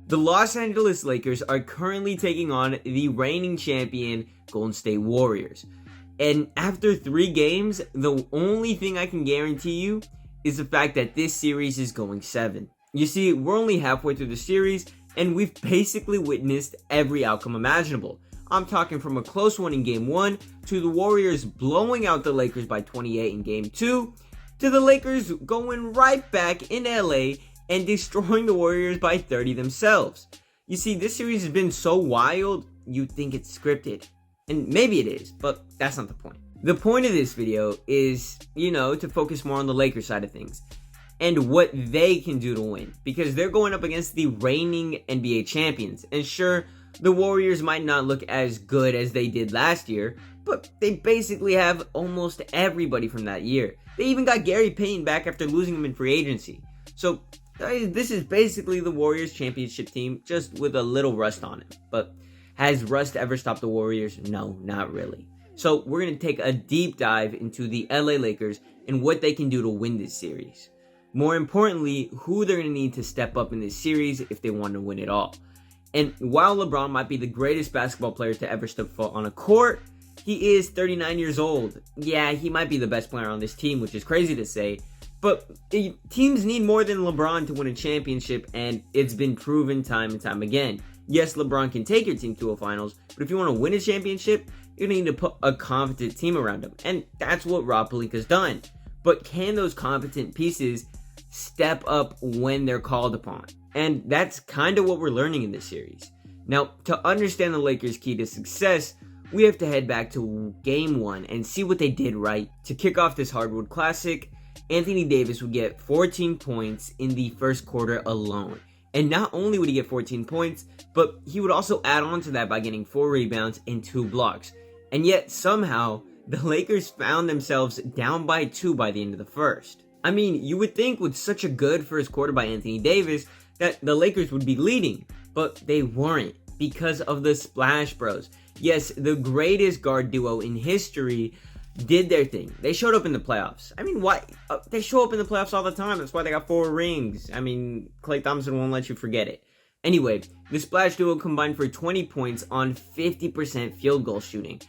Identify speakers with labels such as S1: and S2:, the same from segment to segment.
S1: The Los Angeles Lakers are currently taking on the reigning champion Golden State Warriors. And after 3 games, the only thing I can guarantee you is the fact that this series is going 7. You see, we're only halfway through the series, and we've basically witnessed every outcome imaginable. I'm talking from a close one in Game 1, to the Warriors blowing out the Lakers by 28 in Game 2, to the Lakers going right back in LA and destroying the Warriors by 30 themselves. You see, this series has been so wild, you'd think it's scripted. And maybe it is, but that's not the point. The point of this video is, to focus more on the Lakers side of things and what they can do to win, because they're going up against the reigning NBA champions. And sure, the Warriors might not look as good as they did last year, but they basically have almost everybody from that year. They even got Gary Payton back after losing him in free agency. So this is basically the Warriors championship team, just with a little rust on it. But has rust ever stopped the Warriors? No, not really. So we're going to take a deep dive into the LA Lakers and what they can do to win this series. More importantly, who they're going to need to step up in this series if they want to win it all. And while LeBron might be the greatest basketball player to ever step foot on a court, he is 39 years old. Yeah, he might be the best player on this team, which is crazy to say. But teams need more than LeBron to win a championship, and it's been proven time and time again. Yes, LeBron can take your team to a finals, but if you want to win a championship, you need to put a competent team around him. And that's what Rob Pelinka's done. But can those competent pieces step up when they're called upon? And that's kind of what we're learning in this series. Now, to understand the Lakers' key to success, we have to head back to Game 1 and see what they did right. To kick off this hardwood classic, Anthony Davis would get 14 points in the first quarter alone. And not only would he get 14 points, but he would also add on to that by getting 4 rebounds and 2 blocks. And yet, somehow, the Lakers found themselves down by 2 by the end of the first. I mean, you would think with such a good first quarter by Anthony Davis that the Lakers would be leading, but they weren't because of the Splash Bros. Yes, the greatest guard duo in history did their thing. They showed up in the playoffs. I mean, why? They show up in the playoffs all the time. That's why they got 4 rings. I mean, Klay Thompson won't let you forget it. Anyway, the Splash duo combined for 20 points on 50% field goal shooting.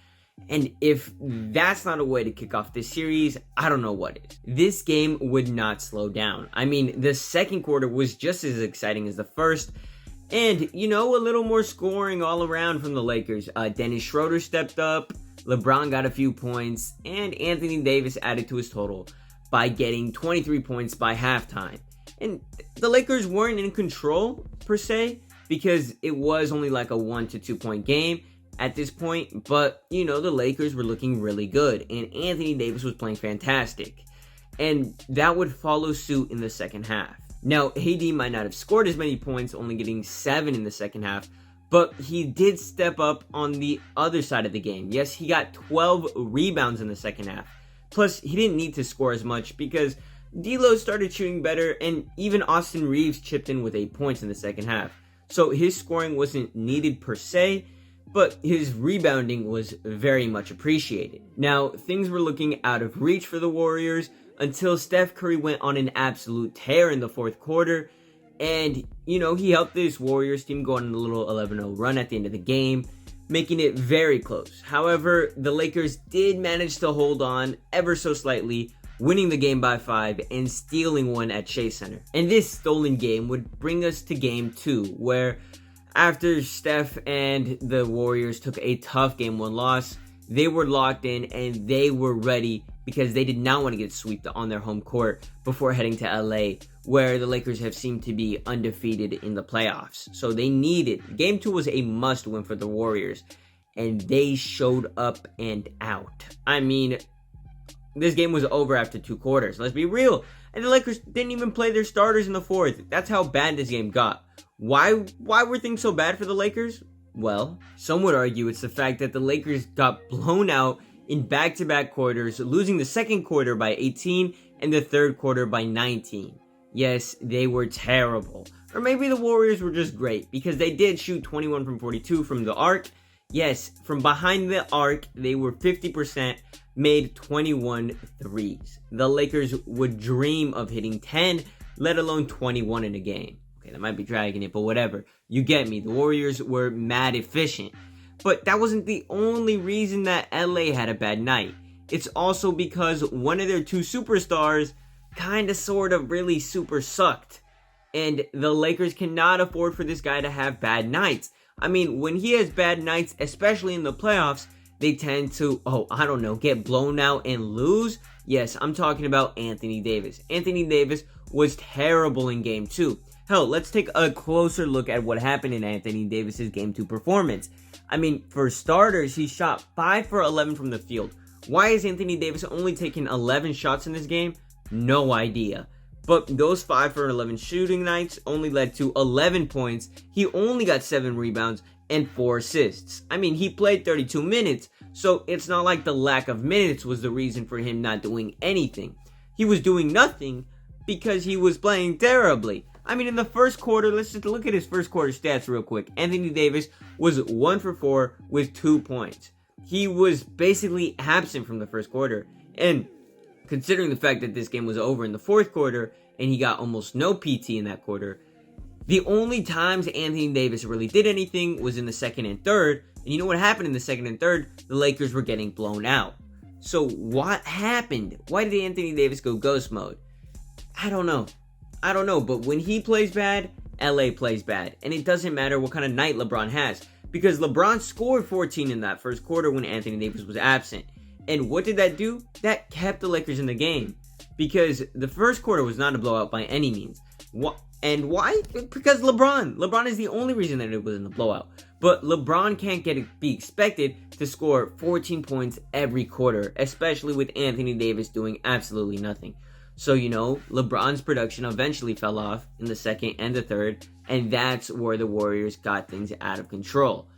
S1: And if that's not a way to kick off this series, I don't know what is. This game would not slow down. I mean, the second quarter was just as exciting as the first. And, a little more scoring all around from the Lakers. Dennis Schroeder stepped up, LeBron got a few points, and Anthony Davis added to his total by getting 23 points by halftime. And the Lakers weren't in control, per se, because it was only like a 1 to 2 point game at this point. But, the Lakers were looking really good, and Anthony Davis was playing fantastic. And that would follow suit in the second half. Now, AD might not have scored as many points, only getting 7 in the second half, but he did step up on the other side of the game. Yes, he got 12 rebounds in the second half. Plus, he didn't need to score as much because D'Lo started shooting better, and even Austin Reeves chipped in with 8 points in the second half. So his scoring wasn't needed per se, but his rebounding was very much appreciated. Now, things were looking out of reach for the Warriors until Steph Curry went on an absolute tear in the fourth quarter. And, he helped this Warriors team go on a little 11-0 run at the end of the game, making it very close. However, the Lakers did manage to hold on ever so slightly, winning the game by 5 and stealing one at Chase Center. And this stolen game would bring us to Game 2, where after Steph and the Warriors took a tough Game 1 loss, they were locked in and they were ready because they did not want to get swept on their home court before heading to LA, where the Lakers have seemed to be undefeated in the playoffs. So they needed, Game 2 was a must win for the Warriors, and they showed up and out. I mean, this game was over after 2 quarters, let's be real. And the Lakers didn't even play their starters in the fourth. That's how bad this game got. Why were things so bad for the Lakers? Well, some would argue it's the fact that the Lakers got blown out in back-to-back quarters, losing the second quarter by 18 and the third quarter by 19. Yes, they were terrible. Or maybe the Warriors were just great, because they did shoot 21 from 42 from the arc. Yes, from behind the arc, they were 50%, made 21 threes. The Lakers would dream of hitting 10, let alone 21 in a game. Okay, that might be dragging it, but whatever. You get me. The Warriors were mad efficient. But that wasn't the only reason that LA had a bad night. It's also because one of their two superstars kind of sort of really super sucked. And the Lakers cannot afford for this guy to have bad nights. I mean, when he has bad nights, especially in the playoffs, they tend to, get blown out and lose. Yes, I'm talking about Anthony Davis. Anthony Davis was terrible in Game 2. Hell, let's take a closer look at what happened in Anthony Davis's Game 2 performance. I mean, for starters, he shot 5 for 11 from the field. Why is Anthony Davis only taking 11 shots in this game? No idea. But those 5 for 11 shooting nights only led to 11 points. He only got 7 rebounds and 4 assists. I mean, he played 32 minutes, so it's not like the lack of minutes was the reason for him not doing anything. He was doing nothing because he was playing terribly. I mean, in the first quarter, let's just look at his first quarter stats real quick. Anthony Davis was 1 for 4 with 2 points. He was basically absent from the first quarter. And considering the fact that this game was over in the fourth quarter and he got almost no PT in that quarter, the only times Anthony Davis really did anything was in the second and third. And you know what happened in the second and third? The Lakers were getting blown out. So what happened? Why did Anthony Davis go ghost mode? I don't know, but when he plays bad, LA plays bad. And it doesn't matter what kind of night LeBron has, because LeBron scored 14 in that first quarter when Anthony Davis was absent. And what did that do? That kept the Lakers in the game, because the first quarter was not a blowout by any means. And why? Because LeBron is the only reason that it was in a blowout. But LeBron can't be expected to score 14 points every quarter, especially with Anthony Davis doing absolutely nothing. So, LeBron's production eventually fell off in the second and the third, and that's where the Warriors got things out of control.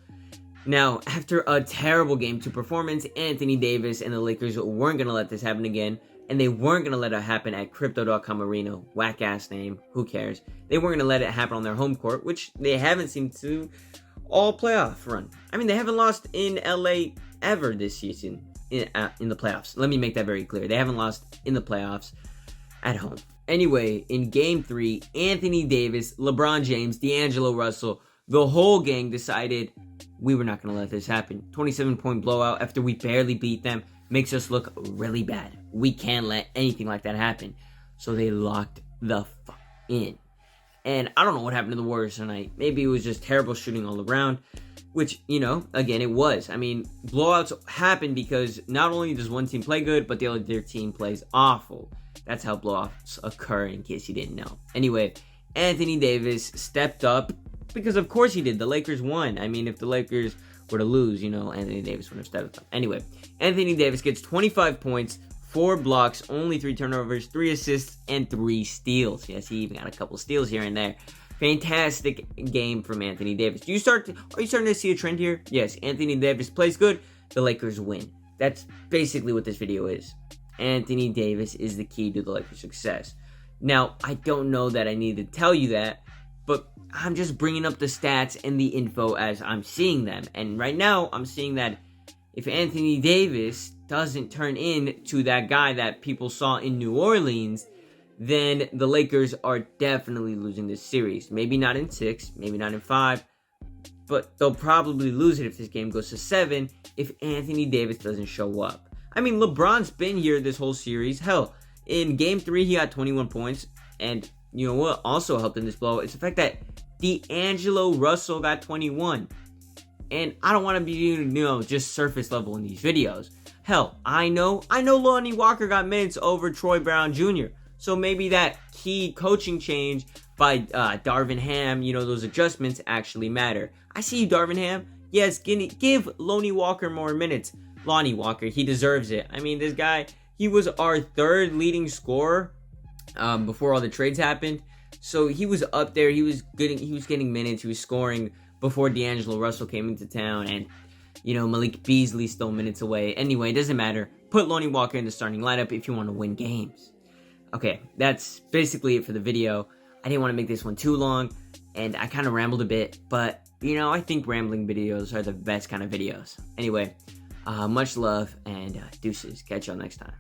S1: Now, after a terrible Game 2 performance, Anthony Davis and the Lakers weren't going to let this happen again, and they weren't going to let it happen at Crypto.com Arena. Whack-ass name, who cares? They weren't going to let it happen on their home court, which they haven't seemed to all playoff run. I mean, they haven't lost in LA ever this season in the playoffs. Let me make that very clear. They haven't lost in the playoffs at home. Anyway, in Game 3, Anthony Davis, LeBron James, D'Angelo Russell, the whole gang decided we were not going to let this happen. 27-point blowout after we barely beat them makes us look really bad. We can't let anything like that happen. So they locked the fuck in. And I don't know what happened to the Warriors tonight. Maybe it was just terrible shooting all around, which, again, it was. I mean, blowouts happen because not only does one team play good, but the other team plays awful. That's how blowouts occur, in case you didn't know. Anyway, Anthony Davis stepped up because, of course, he did. The Lakers won. I mean, if the Lakers were to lose, Anthony Davis would have stepped up. Anyway, Anthony Davis gets 25 points, 4 blocks, only 3 turnovers, 3 assists, and 3 steals. Yes, he even got a couple steals here and there. Fantastic game from Anthony Davis. Are you starting to see a trend here? Yes, Anthony Davis plays good, the Lakers win. That's basically what this video is. Anthony Davis is the key to the Lakers' success. Now, I don't know that I need to tell you that, but I'm just bringing up the stats and the info as I'm seeing them. And right now, I'm seeing that if Anthony Davis doesn't turn into that guy that people saw in New Orleans, then the Lakers are definitely losing this series. Maybe not in 6, maybe not in 5, but they'll probably lose it if this game goes to 7 if Anthony Davis doesn't show up. I mean, LeBron's been here this whole series. Hell, in Game 3, he got 21 points. And you know what also helped in this blowout? It's the fact that D'Angelo Russell got 21. And I don't want to be, just surface level in these videos. Hell, I know Lonnie Walker got minutes over Troy Brown Jr. So maybe that key coaching change by Darvin Ham, those adjustments actually matter. I see you, Darvin Ham. Yes, give Lonnie Walker more minutes. Lonnie Walker, he deserves it. I mean, this guy, he was our 3rd leading scorer before all the trades happened. So he was up there. He was getting minutes. He was scoring before D'Angelo Russell came into town, and Malik Beasley stole minutes away. Anyway, it doesn't matter. Put Lonnie Walker in the starting lineup if you want to win games. Okay, that's basically it for the video. I didn't want to make this one too long, and I kind of rambled a bit, but I think rambling videos are the best kind of videos. Anyway, much love and deuces. Catch y'all next time.